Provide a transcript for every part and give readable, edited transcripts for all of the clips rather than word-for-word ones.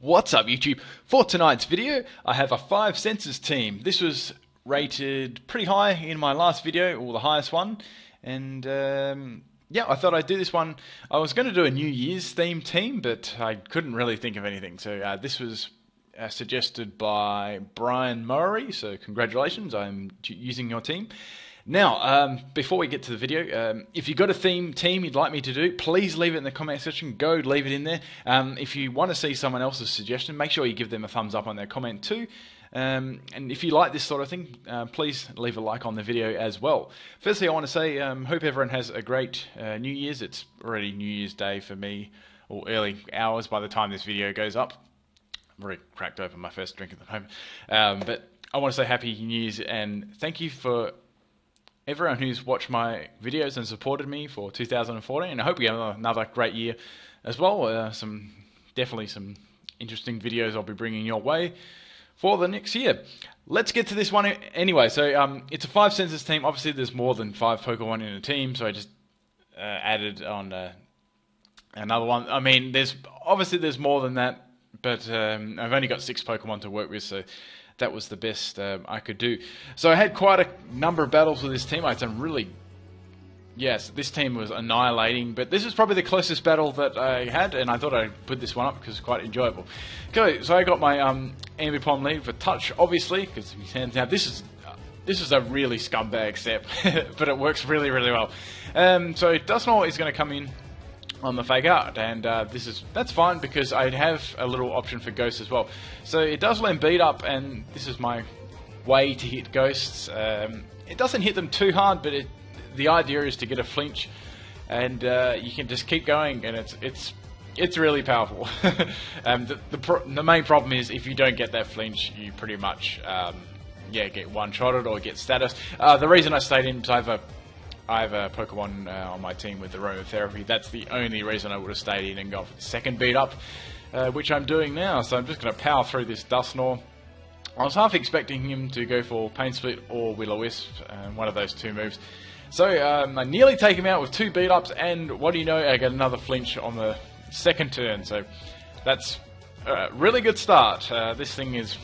What's up YouTube? For tonight's video I have a 5 senses team. This was rated pretty high in my last video, or the highest one, and yeah, I thought I'd do this one. I was going to do a New Year's theme team, but I couldn't really think of anything, so this was suggested by Brian Murray, so congratulations, I'm using your team. Now, before we get to the video, if you've got a theme team you'd like me to do, please leave it in the comment section. Go leave it in there. If you want to see someone else's suggestion, make sure you give them a thumbs up on their comment too. And if you like this sort of thing, please leave a like on the video as well. Firstly, I want to say, hope everyone has a great New Year's. It's already New Year's Day for me, or early hours by the time this video goes up. I've already cracked open my first drink at the moment. But I want to say Happy New Year's and thank you for everyone who's watched my videos and supported me for 2014, and I hope we have another great year as well. Definitely some interesting videos I'll be bringing your way for the next year. Let's get to this one anyway. So it's a 5 senses team. Obviously there's more than 5 Pokemon in a team, so I just added on another one. I mean, there's more than that, but I've only got 6 Pokemon to work with, so that was the best I could do. So I had quite a number of battles with this team. I had some really... Yes, this team was annihilating, but this is probably the closest battle that I had, and I thought I'd put this one up because it's quite enjoyable. Okay, so I got my Ambipom lead for touch, obviously, because now this is a really scumbag step, but it works really, really well. So Dusknoir is going to come in on the fake out, and that's fine because I have a little option for ghosts as well. So it does let him beat up, and this is my way to hit ghosts. It doesn't hit them too hard, but the idea is to get a flinch, and you can just keep going, and it's really powerful. The main problem is if you don't get that flinch, you pretty much get one-shotted or get status. The reason I stayed in is I have a Pokemon on my team with the aromatherapy. That's the only reason I would have stayed in and gone for the second beat up, which I'm doing now. So I'm just going to power through this Dusknoir. I was half expecting him to go for Pain Split or Will-O-Wisp, one of those two moves. So I nearly take him out with 2 beat ups, and what do you know, I get another flinch on the second turn. So that's a really good start. This thing is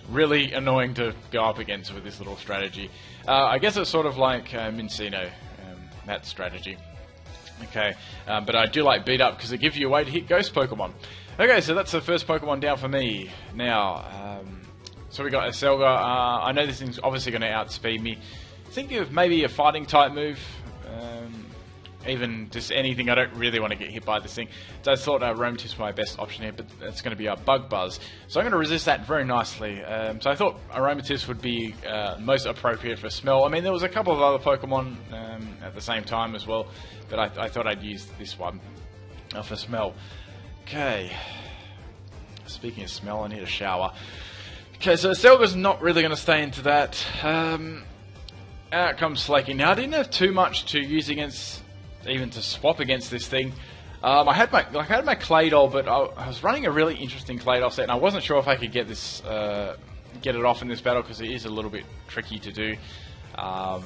really annoying to go up against with this little strategy. I guess it's sort of like Mincino. That strategy. Okay, but I do like beat up because it gives you a way to hit ghost Pokemon. Okay, so that's the first Pokemon down for me. Now, so we got a Selga. I know this thing's obviously going to outspeed me. Think of maybe a fighting type move. Even just anything. I don't really want to get hit by this thing. So I thought Aromatisse was my best option here, but it's going to be a Bug Buzz. So I'm going to resist that very nicely. So I thought Aromatisse would be most appropriate for Smell. I mean, there was a couple of other Pokemon at the same time as well, but I thought I'd use this one for Smell. Okay. Speaking of Smell, I need a shower. Okay, so Selga's not really going to stay into that. Out comes Slaking. Now, I didn't have too much to use against... even to swap against this thing. I had my Claydol, but I was running a really interesting Claydol set, and I wasn't sure if I could get this get it off in this battle because it is a little bit tricky to do. But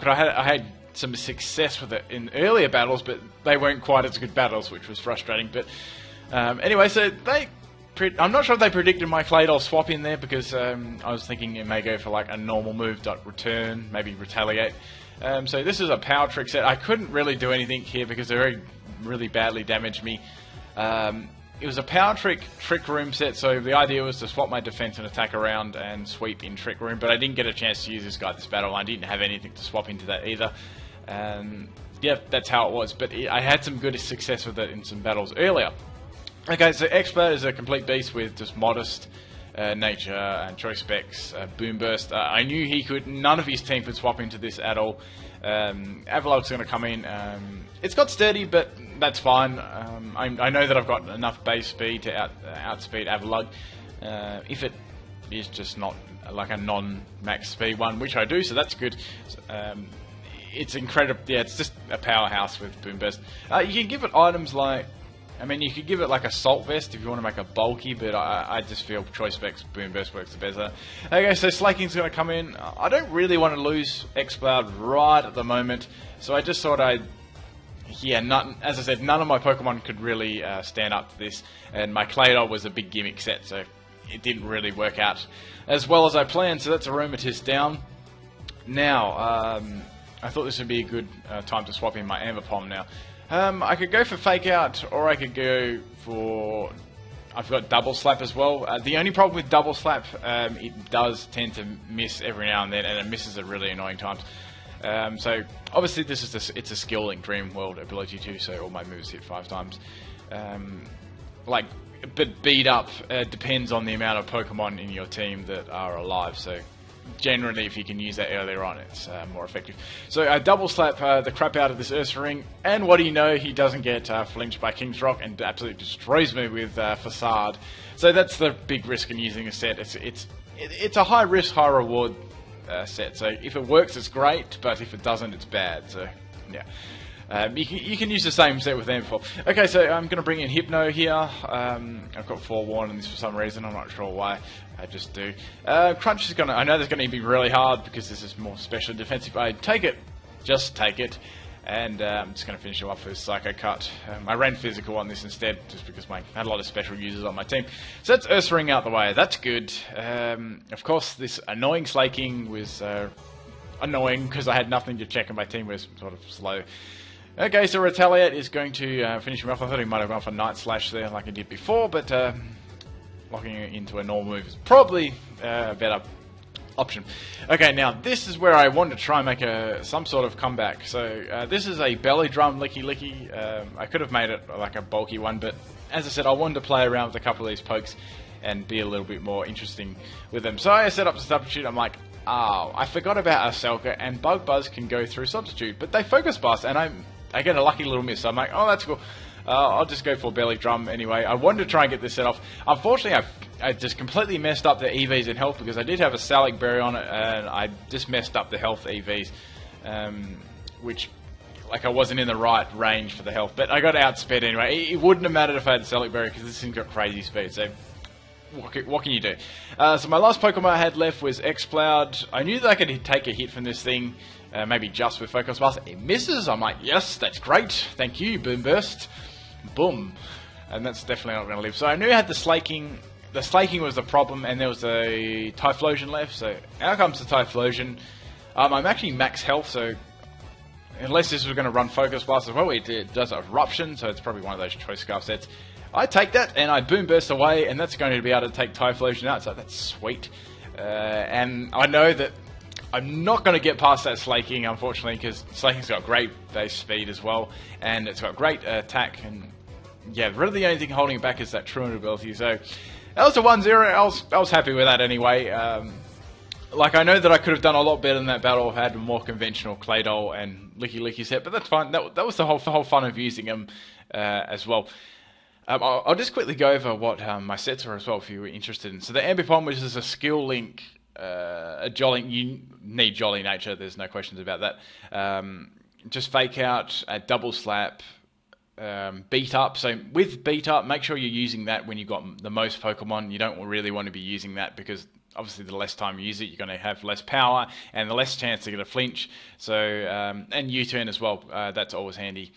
I had some success with it in earlier battles, but they weren't quite as good battles, which was frustrating. But anyway, so I'm not sure if they predicted my Claydol swap in there because I was thinking it may go for like a normal move, return, maybe retaliate. So this is a power trick set. I couldn't really do anything here because they really badly damaged me. It was a power trick room set, so the idea was to swap my defense and attack around and sweep in trick room, but I didn't get a chance to use this guy this battle. I didn't have anything to swap into that either. Yeah, that's how it was, but I had some good success with it in some battles earlier. Okay, so Expert is a complete beast with just modest nature and choice specs, boom burst. I knew none of his team could swap into this at all. Avalug's going to come in. It's got sturdy, but that's fine. I know that I've got enough base speed to outspeed Avalug. If it is just not like a non-max speed one, which I do, so that's good. It's incredible. Yeah, it's just a powerhouse with boom burst. You can give it items like... I mean, you could give it like a Salt Vest if you want to make it bulky, but I just feel Choice Specs Boom Burst works the better. Okay, so Slaking's going to come in. I don't really want to lose X-Cloud right at the moment, so I just thought I'd yeah, as I said, none of my Pokemon could really stand up to this, and my Claydol was a big gimmick set, so it didn't really work out as well as I planned. So that's Aromatisse down. Now, I thought this would be a good time to swap in my Ambipom now. I could go for Fake Out, or I could go for... I've got Double Slap as well. The only problem with Double Slap, it does tend to miss every now and then, and it misses at really annoying times. So obviously this is it's a skill link Dream World ability too, so all my moves hit 5 times. But beat up depends on the amount of Pokemon in your team that are alive. So generally, if you can use that earlier on, it's more effective. So I double slap the crap out of this Ursaring, and what do you know? He doesn't get flinched by King's Rock and absolutely destroys me with Facade. So that's the big risk in using a set. It's a high risk, high reward set. So if it works, it's great, but if it doesn't, it's bad. So yeah. You can use the same set with Ambipom. Okay, so I'm going to bring in Hypno here. I've got Forewarn in this for some reason. I'm not sure why. I just do. Crunch is going to... I know that's going to be really hard because this is more special defensive. I take it. Just take it. And I'm just going to finish him off with Psycho Cut. I ran Physical on this instead just because I had a lot of special users on my team. So that's Ursaring out the way. That's good. Of course, this annoying Slaking was annoying because I had nothing to check and my team was sort of slow. Okay, so Retaliate is going to finish him off. I thought he might have gone for Night Slash there like he did before, but locking it into a normal move is probably a better option. Okay, now this is where I want to try and make some sort of comeback. So this is a Belly Drum Licky Licky. I could have made it like a bulky one, but as I said, I wanted to play around with a couple of these pokes and be a little bit more interesting with them. So I set up the Substitute. I'm like, oh, I forgot about Aselka, and Bug Buzz can go through Substitute, but they Focus Blast, and I get a lucky little miss. So I'm like, oh, that's cool. I'll just go for Belly Drum anyway. I wanted to try and get this set off. Unfortunately, I just completely messed up the EVs and health because I did have a Salic Berry on it, and I just messed up the health EVs, which, like, I wasn't in the right range for the health. But I got outsped anyway. It wouldn't have mattered if I had the Salic Berry because this thing's got crazy speed. So what can you do? So my last Pokemon I had left was X-Cloud. I knew that I could take a hit from this thing. Maybe just with Focus Blast. It misses. I'm like, yes, that's great. Thank you, Boom Burst. Boom. And that's definitely not going to live. So I knew I had the Slaking. The Slaking was the problem, and there was a Typhlosion left. So out comes the Typhlosion. I'm actually max health, so unless this was going to run Focus Blast as well, it does Eruption, so it's probably one of those Choice Scarf sets. I take that, and I Boom Burst away, and that's going to be able to take Typhlosion out, so that's sweet. And I know that I'm not going to get past that Slaking, unfortunately, because Slaking's got great base speed as well, and it's got great attack, and yeah, really the only thing holding it back is that Truant ability. So that was a 1-0. I was happy with that anyway. Like, I know that I could have done a lot better in that battle, had a more conventional Claydol and Licky Licky set, but that's fine. That was the whole fun of using them as well. I'll just quickly go over what my sets are as well, if you were interested in. So the Ambipom, which is a skill link, a Jolly, you need Jolly Nature, there's no questions about that. Just Fake Out, Double Slap, Beat Up. So with Beat Up, make sure you're using that when you've got the most Pokemon. You don't really want to be using that because obviously the less time you use it, you're going to have less power and the less chance to get a flinch. So, and U-turn as well, that's always handy.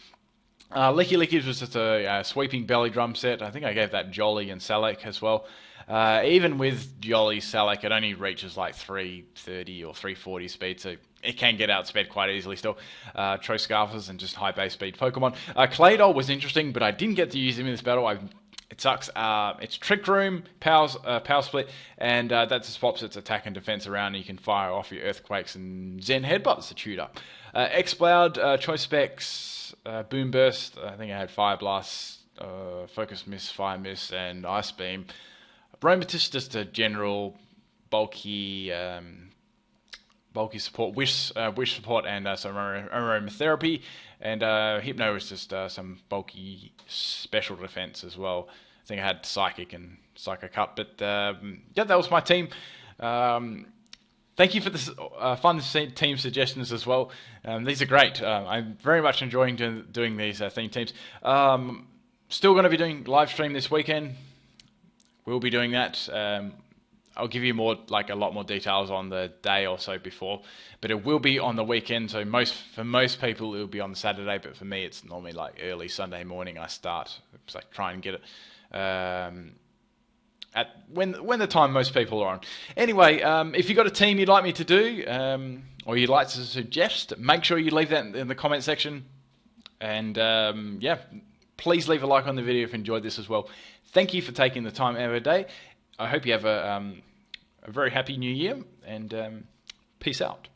Licky Licky was just a sweeping belly drum set. I think I gave that Jolly and Salak as well. Even with Jolly Salak, it only reaches like 330 or 340 speed, so it can get outsped quite easily still. Choice Scarfers and just high base speed Pokemon. Claydol was interesting, but I didn't get to use him in this battle. It sucks. It's Trick Room, Power Split, and that just swaps its attack and defense around, and you can fire off your Earthquakes and Zen Headbutts to tutor. X-Cloud, Choice Specs, Boom Burst, I think I had Fire Blast, Focus Miss, Fire Miss, and Ice Beam. Aromatisse, just a general bulky support, wish support, and some aromatherapy, and Hypno was just some bulky special defense as well. I think I had Psychic and Psycho Cut, but yeah, that was my team. Thank you for this fun team suggestions as well. These are great. I'm very much enjoying doing these theme teams. Still going to be doing live stream this weekend. We'll be doing that. I'll give you more, like a lot more details on the day or so before, but it will be on the weekend. So for most people, it will be on the Saturday, but for me, it's normally like early Sunday morning. I start, so I try and get it at when the time most people are on. Anyway, if you've got a team you'd like me to do, or you'd like to suggest, make sure you leave that in the comment section. And yeah, please leave a like on the video if you enjoyed this as well. Thank you for taking the time out of the day. I hope you have a very happy new year, and peace out.